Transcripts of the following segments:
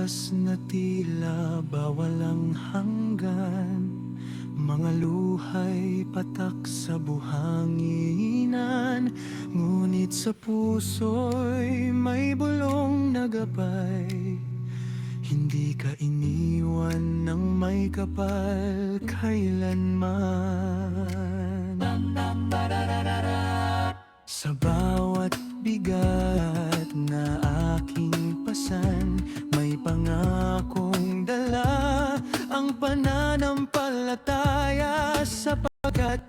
oras na tila bawal ang hanggan, mga luhay patak sa buhanginan. Ngunit sa puso'y may bulong na gabay, hindi ka iniwan ng may kapal kailanman. Sa bawat bigat na aking pasan, may pangakong dala ang pananampalataya, sapagkat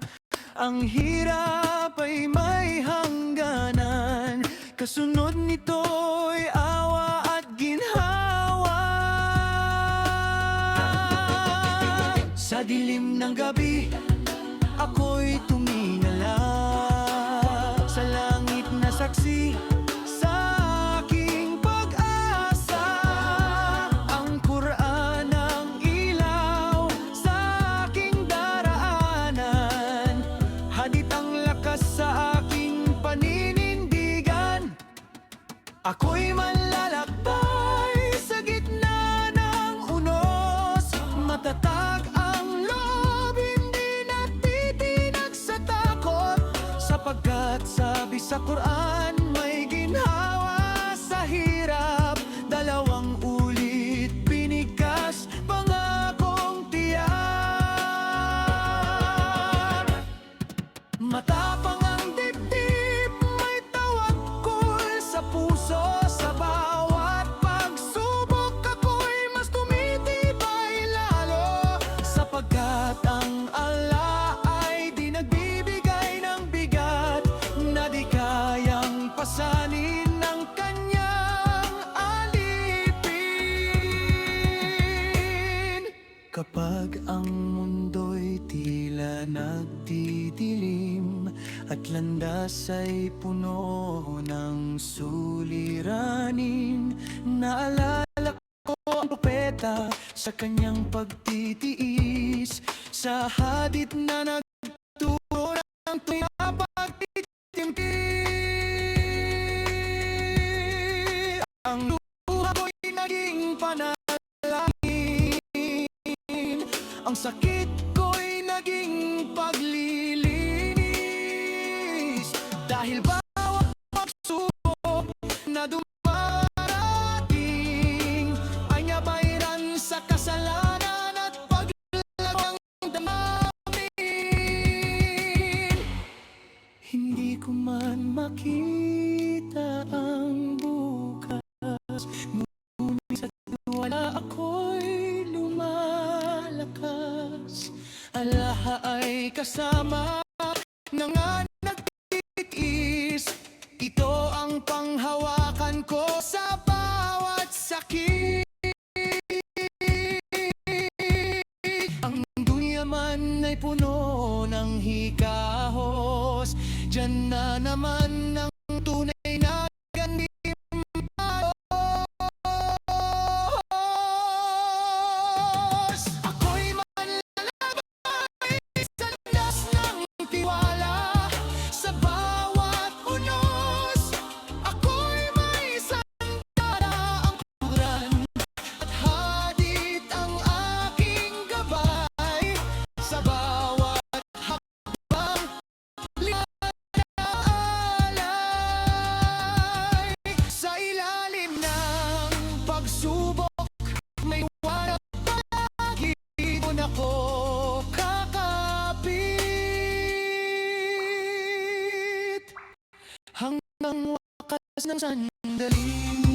ang hirap ay may hangganan. Kasunod nito'y awa at ginhawa. Sa dilim ng gabi, ako'y tumingala sa langit na saksi sa aking pag-asa. Ang Quran ang ilaw sa aking daraanan, hadith ang lakas sa aking paninindigan. Ako'y manlalakbay sa gitna ng unos, matatag ang loob, hindi natitinag sa takot, sapagkat sabi sa Quran may ginhawa sa hirap. Dalawang ulit binigkas, pangakong tiyak. Matapang ang dibdib, may tawakkul sa puso. Sa bawat pagsubok ako'y mas tumitibay lalo, sapagkat ang Allah ay di nagbibigay ng bigat na di kayang pasanin ng kanyang alipin. Kapag ang mundo'y tila nagdidilim at landas ay puno ng suliranin, naalala ko ang propeta sa kanyang pagtitiis, sa hadith na nagturo ng pinapagtitimpi. Ang luha ko'y naging panalangin, ang sakit ko'y naging paglilinis, dahil bawat pagsubok na dumarating ay nyabayran sa kasalanan at paglawang damdamin. Hindi ko man makita ang bukas, ngunit sa tiwala ako'y lumalakas. Allah ay kasama ng nagtitiis, ito ang panghawakan ko sa bawat sakit. Ang dunya man ay puno ng hikahos, diyan na naman ang tunay na gandimpala. Ako'y manlalakbay sa landas ng tiwala, sa bawat unos ako'y may sandata. Ang Quran at hadith ang aking gabay, sa bawat hakbang linaalay. Sa ilalim ng pagsubok may warap palagi, doon ako kakapit hanggang wakas ng sandali.